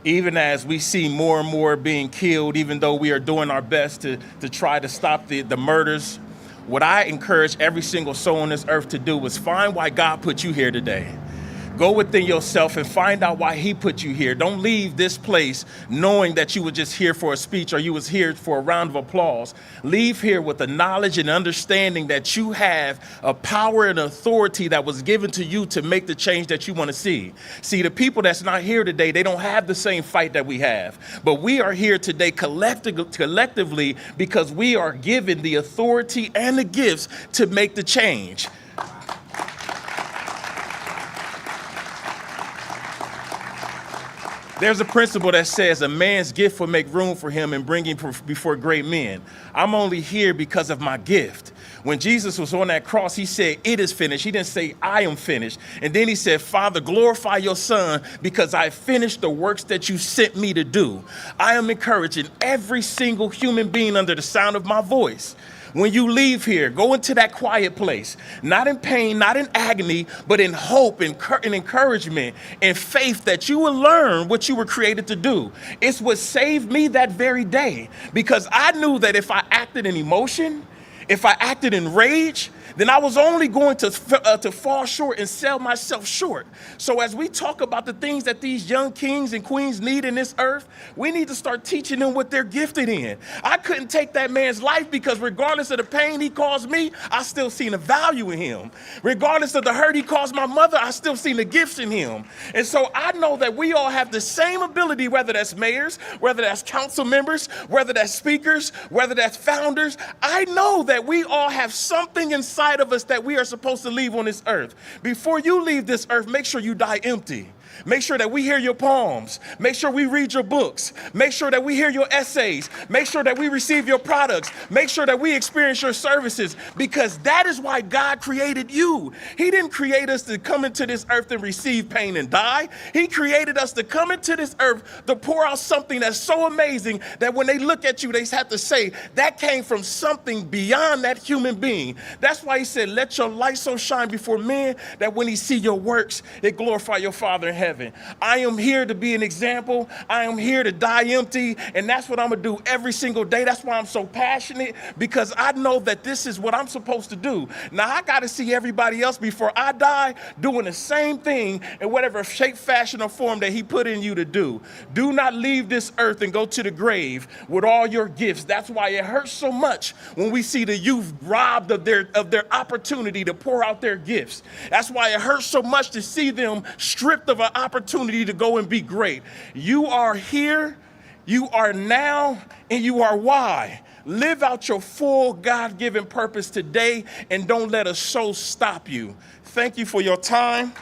Speaker 9: even as we see more and more being killed, even though we are doing our best to try to stop the murders, what I encourage every single soul on this earth to do is find why God put you here today. Go within yourself and find out why he put you here. Don't leave this place knowing that you were just here for a speech or you was here for a round of applause. Leave here with the knowledge and understanding that you have a power and authority that was given to you to make the change that you want to see. See, the people that's not here today, they don't have the same fight that we have. But we are here today collectively because we are given the authority and the gifts to make the change. There's a principle that says a man's gift will make room for him and bring him before great men. I'm only here because of my gift. When Jesus was on that cross, he said, it is finished. He didn't say, I am finished. And then he said, Father, glorify your son because I finished the works that you sent me to do. I am encouraging every single human being under the sound of my voice. When you leave here, go into that quiet place, not in pain, not in agony, but in hope and encouragement and faith that you will learn what you were created to do. It's what saved me that very day, because I knew that if I acted in emotion, if I acted in rage, then I was only going to fall short and sell myself short. So as we talk about the things that these young kings and queens need in this earth, we need to start teaching them what they're gifted in. I couldn't take that man's life because regardless of the pain he caused me, I still seen the value in him. Regardless of the hurt he caused my mother, I still seen the gifts in him. And so I know that we all have the same ability, whether that's mayors, whether that's council members, whether that's speakers, whether that's founders. I know that we all have something inside of us that we are supposed to leave on this earth. Before you leave this earth, make sure you die empty. Make sure that we hear your poems. Make sure we read your books. Make sure that we hear your essays. Make sure that we receive your products. Make sure that we experience your services, because that is why God created you. He didn't create us to come into this earth and receive pain and die. He created us to come into this earth to pour out something that's so amazing that when they look at you, they have to say, that came from something beyond that human being. That's why he said, let your light so shine before men that when he see your works, it glorify your Father in heaven. I am here to be an example. I am here to die empty, and that's what I'm going to do every single day. That's why I'm so passionate, because I know that this is what I'm supposed to do. Now, I got to see everybody else before I die doing the same thing in whatever shape, fashion, or form that he put in you to do. Do not leave this earth and go to the grave with all your gifts. That's why it hurts so much when we see the youth robbed of their opportunity to pour out their gifts. That's why it hurts so much to see them stripped of an opportunity to go and be great. You are here, you are now, and you are why. Live out your full God-given purpose today, and don't let a show stop you. Thank you for your time.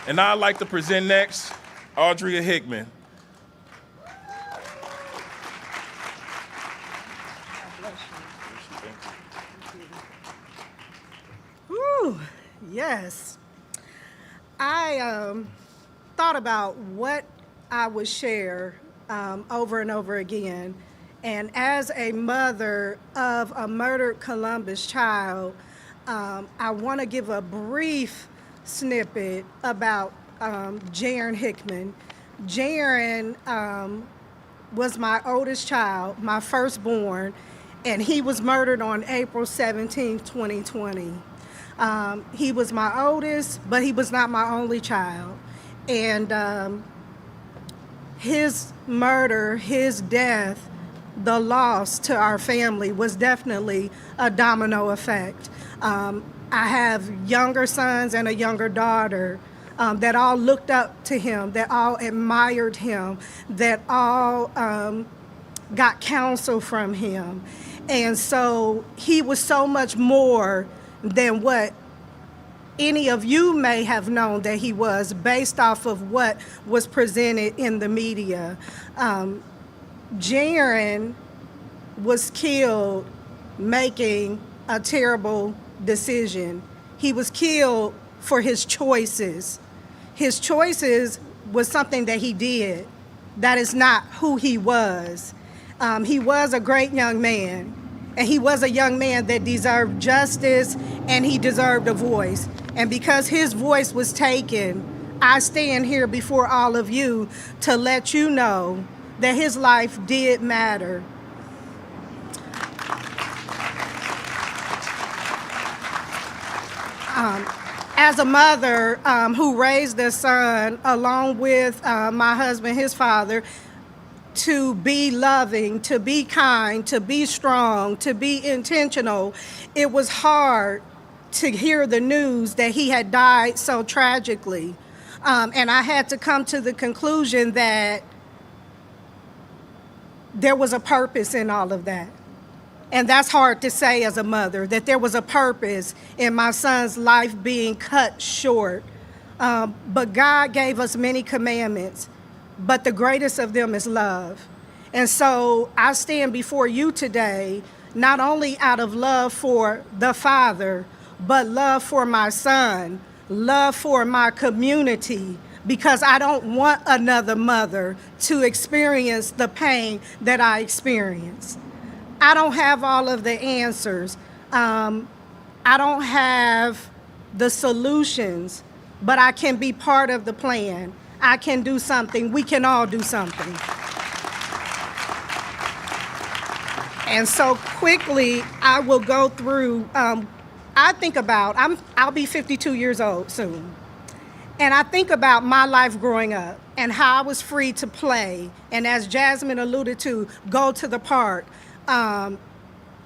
Speaker 9: And I'd like to present next, Audria Hickman.
Speaker 10: Whew, yes. I thought about what I would share over and over again. And as a mother of a murdered Columbus child, I want to give a brief snippet about Jaren Hickman. Jaren was my oldest child, my firstborn, and he was murdered on April 17, 2020. He was my oldest, but he was not my only child. And his murder, his death, the loss to our family was definitely a domino effect. I have younger sons and a younger daughter that all looked up to him, that all admired him, that all got counsel from him. And so he was so much more than what any of you may have known that he was, based off of what was presented in the media. Jaren was killed making a terrible decision. He was killed for his choices. His choices was something that he did. That is not who he was. He was a great young man, and he was a young man that deserved justice, and he deserved a voice. And because his voice was taken, I stand here before all of you to let you know that his life did matter. As a mother who raised a son along with my husband, his father, to be loving, to be kind, to be strong, to be intentional, it was hard to hear the news that he had died so tragically. And I had to come to the conclusion that there was a purpose in all of that. And that's hard to say as a mother, that there was a purpose in my son's life being cut short. But God gave us many commandments, but the greatest of them is love. And so I stand before you today, not only out of love for the Father, but love for my son, love for my community, because I don't want another mother to experience the pain that I experienced. I don't have all of the answers. I don't have the solutions, but I can be part of the plan. I can do something. We can all do something. And so quickly, I will go through, I'll be 52 years old soon. And I think about my life growing up and how I was free to play. And as Jasmine alluded to, go to the park.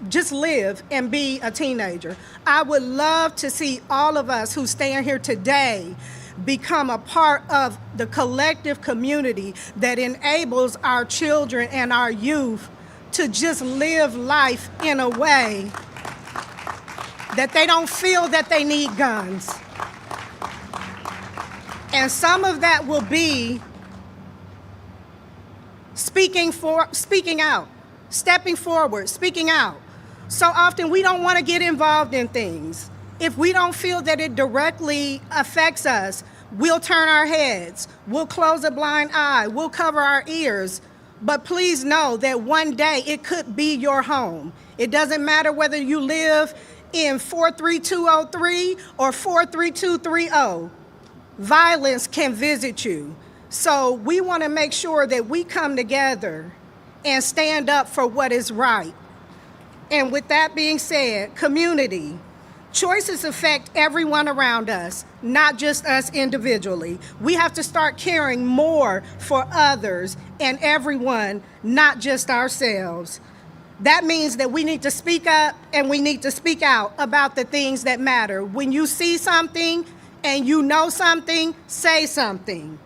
Speaker 10: Just live and be a teenager. I would love to see all of us who stand here today become a part of the collective community that enables our children and our youth to just live life in a way that they don't feel that they need guns. And some of that will be speaking out, stepping forward, speaking out. So often we don't want to get involved in things. If we don't feel that it directly affects us, we'll turn our heads, we'll close a blind eye, we'll cover our ears. But please know that one day it could be your home. It doesn't matter whether you live in 43203 or 43230. Violence can visit you. So we want to make sure that we come together and stand up for what is right. And with that being said, community, choices affect everyone around us, not just us individually. We have to start caring more for others and everyone, not just ourselves. That means that we need to speak up and we need to speak out about the things that matter. When you see something and you know something, say something.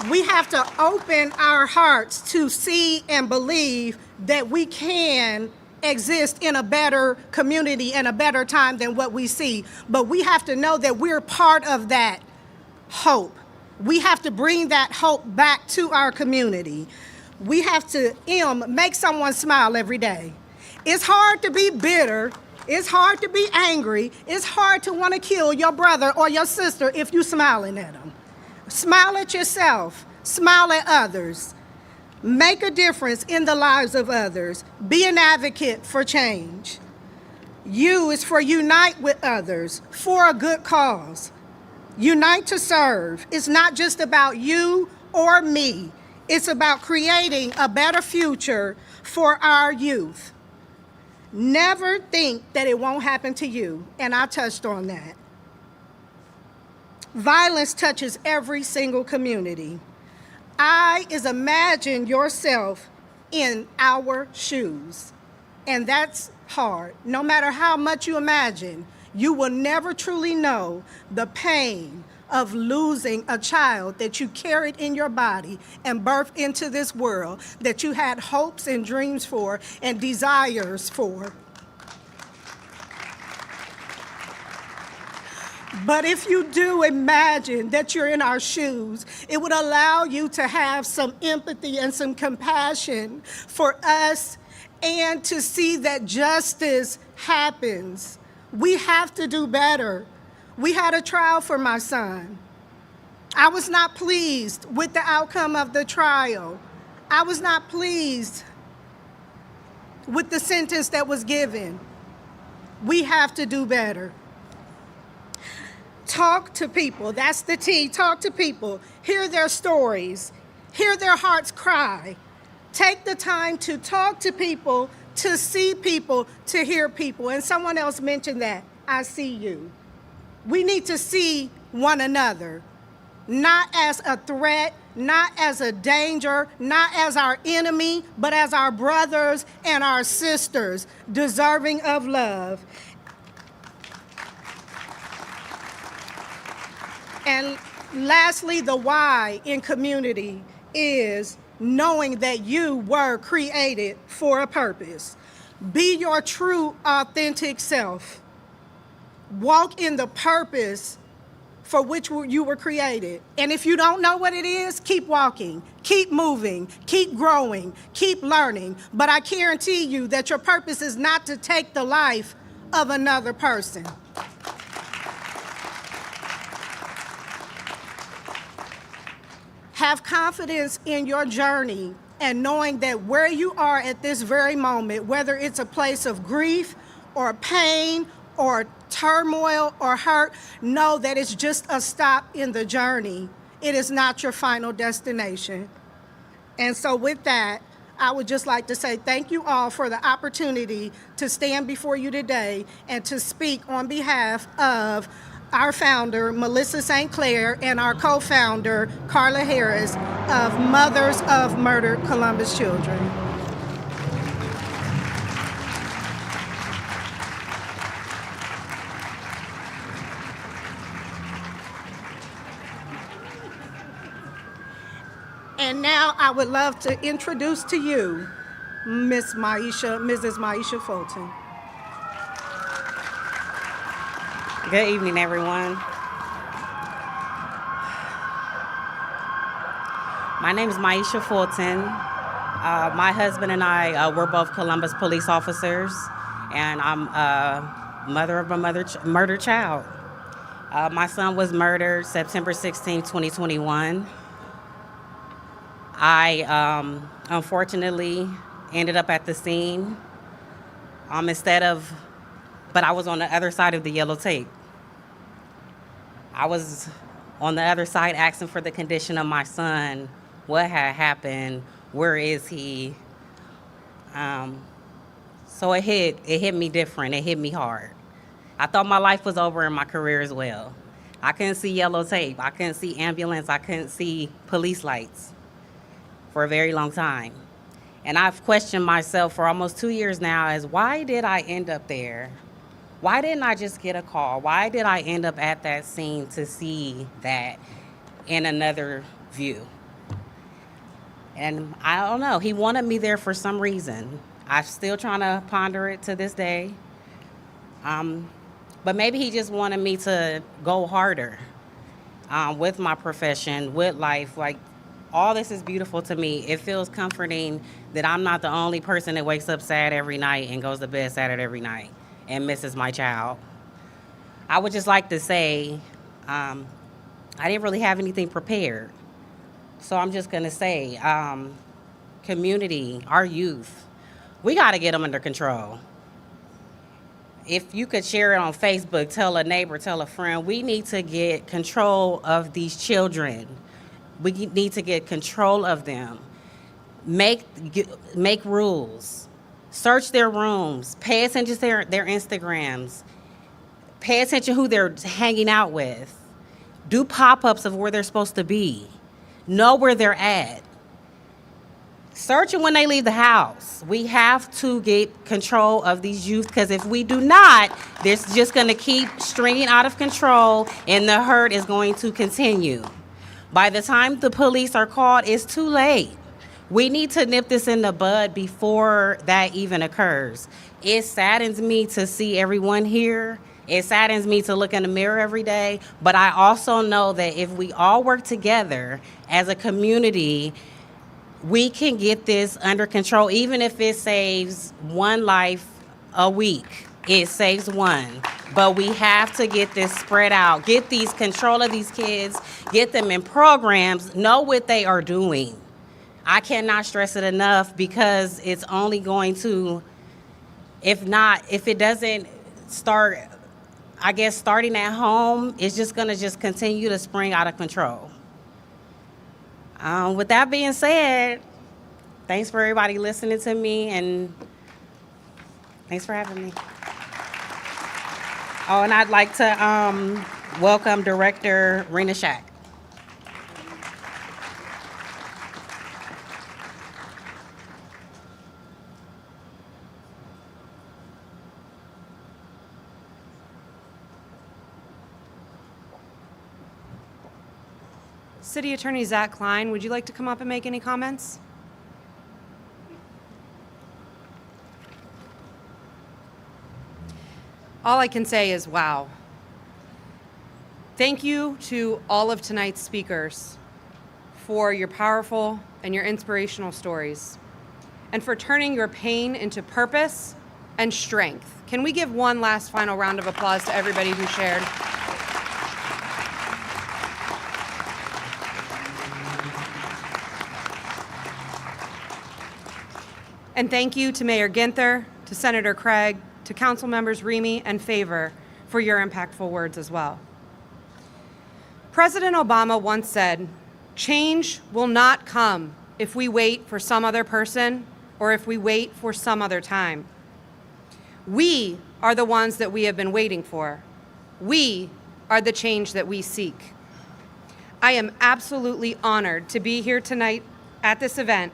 Speaker 10: We have to open our hearts to see and believe that we can exist in a better community and a better time than what we see. But we have to know that we're part of that hope. We have to bring that hope back to our community. We have to make someone smile every day. It's hard to be bitter. It's hard to be angry. It's hard to want to kill your brother or your sister if you're smiling at them. Smile at yourself. Smile at others. Make a difference in the lives of others. Be an advocate for change. U is for unite with others for a good cause. Unite to serve. It's not just about you or me. It's about creating a better future for our youth. Never think that it won't happen to you, and I touched on that. Violence touches every single community. Imagine yourself in our shoes. And that's hard. No matter how much you imagine, you will never truly know the pain of losing a child that you carried in your body and birthed into this world, that you had hopes and dreams for and desires for. But if you do imagine that you're in our shoes, it would allow you to have some empathy and some compassion for us and to see that justice happens. We have to do better. We had a trial for my son. I was not pleased with the outcome of the trial. I was not pleased with the sentence that was given. We have to do better. Talk to people. That's the T. Talk to people. Hear their stories. Hear their hearts cry. Take the time to talk to people, to see people, to hear people. And someone else mentioned that. I see you. We need to see one another, not as a threat, not as a danger, not as our enemy, but as our brothers and our sisters, deserving of love. And lastly, the why in community is knowing that you were created for a purpose. Be your true, authentic self. Walk in the purpose for which you were created. And if you don't know what it is, keep walking, keep moving, keep growing, keep learning. But I guarantee you that your purpose is not to take the life of another person. Have confidence in your journey and knowing that where you are at this very moment, whether it's a place of grief or pain or turmoil or hurt, know that it's just a stop in the journey. It is not your final destination. And so with that, I would just like to say thank you all for the opportunity to stand before you today and to speak on behalf of our founder, Melissa St. Clair, and our co-founder, Carla Harris, of Mothers of Murdered Columbus Children. And now I would love to introduce to you Mrs. Maisha Fulton.
Speaker 11: Good evening, everyone. My name is Maisha Fulton. My husband and I, we're both Columbus police officers, and I'm a mother of a murdered child. My son was murdered September 16, 2021. I unfortunately ended up at the scene but I was on the other side of the yellow tape. I was on the other side asking for the condition of my son, what had happened, where is he? So it hit me different, it hit me hard. I thought my life was over and my career as well. I couldn't see yellow tape, I couldn't see ambulance, I couldn't see police lights for a very long time. And I've questioned myself for almost 2 years now as why did I end up there? Why didn't I just get a call? Why did I end up at that scene to see that in another view? And I don't know, he wanted me there for some reason. I'm still trying to ponder it to this day. But maybe he just wanted me to go harder with my profession, with life. Like, all this is beautiful to me. It feels comforting that I'm not the only person that wakes up sad every night and goes to bed sad every night and misses my child. I would just like to say, I didn't really have anything prepared. So I'm just gonna say, community, our youth, we gotta get them under control. If you could share it on Facebook, tell a neighbor, tell a friend, we need to get control of these children. We need to get control of them. Make rules. Search their rooms. Pay attention to their Instagrams. Pay attention who they're hanging out with. Do pop-ups of where they're supposed to be. Know where they're at. Search it when they leave the house. We have to get control of these youth, because if we do not, they're just going to keep stringing out of control and the hurt is going to continue. By the time the police are called, it's too late. We need to nip this in the bud before that even occurs. It saddens me to see everyone here. It saddens me to look in the mirror every day, but I also know that if we all work together as a community, we can get this under control. Even if it saves one life a week, it saves one. But we have to get this spread out, get these control of these kids, get them in programs, know what they are doing. I cannot stress it enough, because it's only going to, if it doesn't start, I guess starting at home, it's just gonna just continue to spring out of control. With that being said, thanks for everybody listening to me, and thanks for having me. Oh, and I'd like to welcome Director Rena Shak.
Speaker 1: City Attorney Zach Klein, would you like to come up and make any comments? All I can say is wow. Thank you to all of tonight's speakers for your powerful and your inspirational stories, and for turning your pain into purpose and strength. Can we give one last final round of applause to everybody who shared? And thank you to Mayor Ginther, to Senator Craig, to Council Members Remy and Favor for your impactful words as well. President Obama once said, "Change will not come if we wait for some other person or if we wait for some other time. We are the ones that we have been waiting for. We are the change that we seek." I am absolutely honored to be here tonight at this event,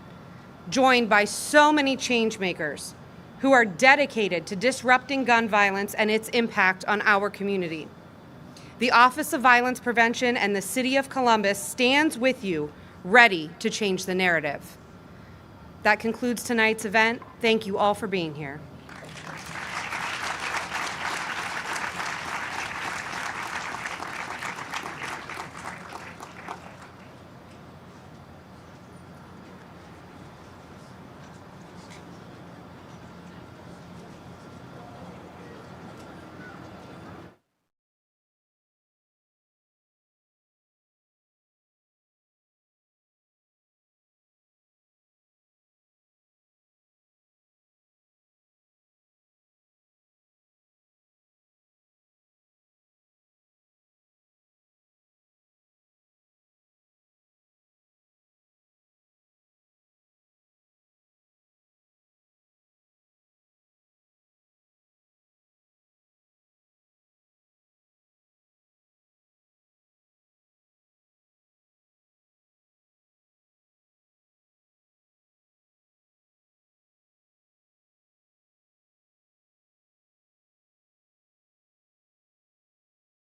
Speaker 1: joined by so many change makers who are dedicated to disrupting gun violence and its impact on our community. The Office of Violence Prevention and the City of Columbus stands with you ready to change the narrative. That concludes tonight's event. Thank you all for being here.